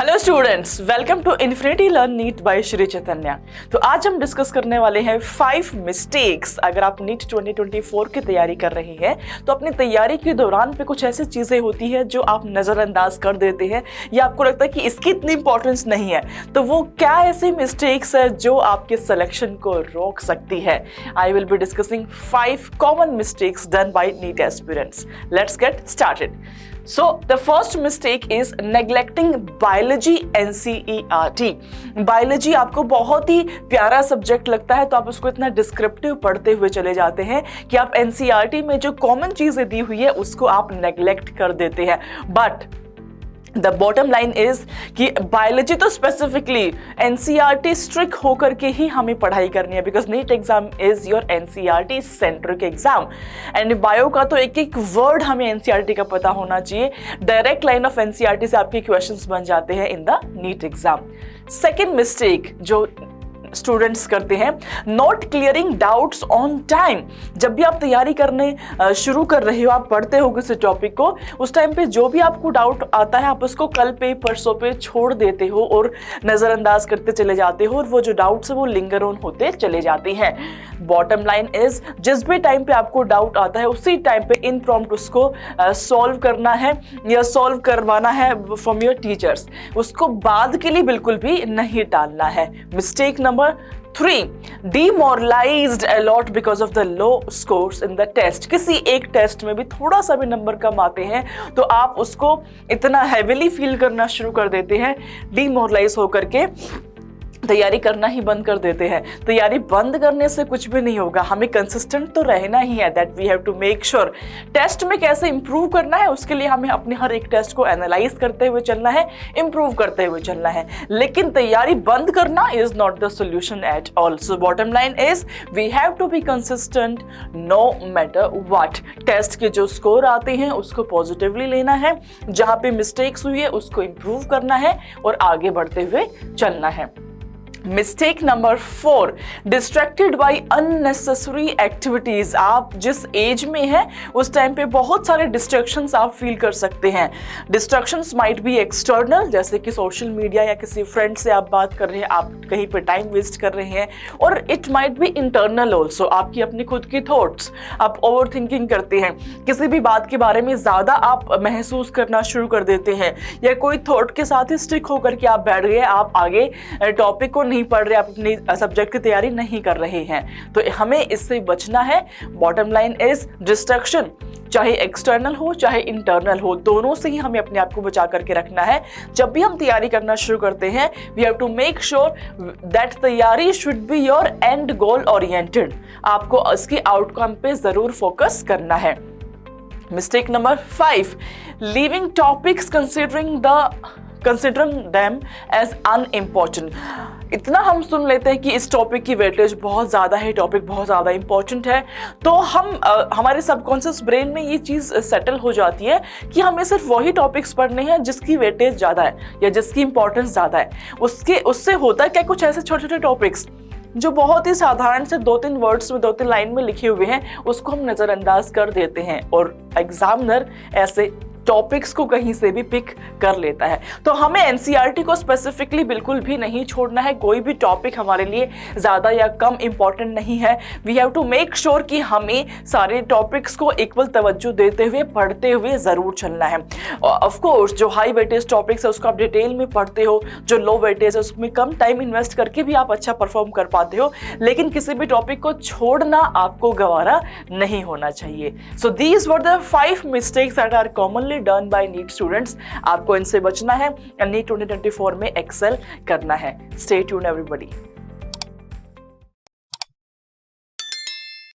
Hello students, welcome to Infinity Learn NEET by Shri Chaitanya. तो आज हम डिस्कस करने वाले हैं 5 मिस्टेक्स। अगर आप नीट 2024 की तैयारी कर रहे हैं तो अपनी तैयारी के दौरान पे कुछ ऐसी चीज़ें होती हैं जो आप नज़रअंदाज कर देते हैं या आपको लगता है कि इसकी इतनी इंपॉर्टेंस नहीं है। तो वो क्या ऐसी मिस्टेक्स है जो आपके सिलेक्शन को रोक सकती है? I will be discussing 5 common mistakes done by NEET aspirants. Let's get started. So the first mistake is neglecting biology NCERT। Biology आपको बहुत ही प्यारा सब्जेक्ट लगता है तो आप उसको इतना डिस्क्रिप्टिव पढ़ते हुए चले जाते हैं कि आप NCERT में जो कॉमन चीजें दी हुई है उसको आप नेग्लेक्ट कर देते हैं। But the bottom line is कि बायोलॉजी तो स्पेसिफिकली NCERT स्ट्रिक्ट होकर के ही हमें पढ़ाई करनी है, because NEET exam is your NCERT centric exam. And bio का तो एक एक वर्ड हमें NCERT का पता होना चाहिए। डायरेक्ट लाइन ऑफ NCERT से आपके क्वेश्चंस बन जाते हैं in the NEET exam. Second mistake जो स्टूडेंट्स करते हैं, not clearing doubts on time. जब भी आप तैयारी करने शुरू कर रहे हो, आप पढ़ते हो किसी टॉपिक को, उस टाइम पे जो भी आपको डाउट आता है आप उसको कल पे परसों पे छोड़ देते हो और नज़रअंदाज करते चले जाते हो और वो जो डाउट्स है वो लिंगर ऑन होते चले जाते हैं। बॉटम लाइन इज, जिस भी टाइम पे आपको डाउट आता है उसी टाइम पे इनप्रॉम्प्ट उसको सॉल्व करना है या सॉल्व करवाना है फ्रॉम योर टीचर्स। उसको बाद के लिए बिल्कुल भी नहीं टालना है। Mistake number 3, demoralized a lot because of the low scores in the test। किसी एक टेस्ट में भी थोड़ा सा भी नंबर कम आते हैं तो आप उसको इतना हैवीली फील करना शुरू कर देते हैं, डिमोरलाइज होकर के तैयारी करना ही बंद कर देते हैं। तैयारी बंद करने से कुछ भी नहीं होगा, हमें कंसिस्टेंट तो रहना ही है। That we have to make sure. Test में कैसे इंप्रूव करना है उसके लिए हमें अपने हर एक टेस्ट को एनालाइज करते हुए चलना है, इंप्रूव करते हुए चलना है, लेकिन तैयारी बंद करना is not the solution at all. So bottom line is we have to be consistent no matter what. Test के जो स्कोर आते हैं उसको पॉजिटिवली लेना है, जहां पे मिस्टेक्स हुई है उसको इंप्रूव करना है और आगे बढ़ते हुए चलना है। Mistake number 4, distracted by unnecessary activities. आप जिस एज में हैं उस टाइम पे बहुत सारे डिस्ट्रैक्शंस आप फील कर सकते हैं। डिस्ट्रैक्शंस माइट बी एक्सटर्नल, जैसे कि सोशल मीडिया या किसी फ्रेंड से आप बात कर रहे हैं, आप कहीं पे टाइम वेस्ट कर रहे हैं, और it might be internal also, आपकी अपनी खुद की थॉट्स, आप ओवर थिंकिंग करते हैं, किसी भी बात के बारे में ज़्यादा आप महसूस करना शुरू कर देते हैं, या कोई थॉट के साथ ही स्टिक होकर के आप बैठ गए, आप आगे टॉपिक को नहीं पढ़ रहे, आप अपनी सब्जेक्ट की तैयारी नहीं कर रहे हैं। तो हमें इससे बचना है। बॉटम लाइन इज डिस्ट्रैक्शन, चाहे एक्सटर्नल हो चाहे इंटरनल हो, दोनों से ही हमें अपने आप को बचा करके रखना है। जब भी हम तैयारी करना शुरू करते हैं we have to make sure that तैयारी should be your end goal oriented. आपको इसकी आउटकम पे जरूर फोकस करना है। Mistake number 5, leaving topics considering them as unimportant। इतना हम सुन लेते हैं कि इस टॉपिक की वेटेज बहुत ज़्यादा है, टॉपिक बहुत ज़्यादा इंपॉर्टेंट है, तो हम हमारे सबकॉन्शियस ब्रेन में ये चीज़ सेटल हो जाती है कि हमें सिर्फ वही टॉपिक्स पढ़ने हैं जिसकी वेटेज ज़्यादा है या जिसकी इंपॉर्टेंस ज़्यादा है। उससे होता है क्या, कुछ ऐसे छोटे छोटे टॉपिक्स जो बहुत ही साधारण से 2-3 वर्ड्स में 2-3 लाइन में लिखे हुए हैं उसको हम नज़रअंदाज कर देते हैं और एग्जामिनर ऐसे टॉपिक्स को कहीं से भी पिक कर लेता है। तो हमें NCERT को स्पेसिफिकली बिल्कुल भी नहीं छोड़ना है। कोई भी टॉपिक हमारे लिए ज़्यादा या कम इम्पॉर्टेंट नहीं है। We have to make sure कि हमें सारे टॉपिक्स को इक्वल तवज्जो देते हुए पढ़ते हुए ज़रूर चलना है। ऑफ कोर्स जो हाई वेटेज टॉपिक्स है उसको आप डिटेल में पढ़ते हो, जो लो वेटेज है उसमें कम टाइम इन्वेस्ट करके भी आप अच्छा परफॉर्म कर पाते हो, लेकिन किसी भी टॉपिक को छोड़ना आपको गवारा नहीं होना चाहिए। So these were the 5 mistakes that are commonly done by NEET students. आपको इनसे बचना है, नीट 2024 में एक्सेल करना है। Stay tuned everybody.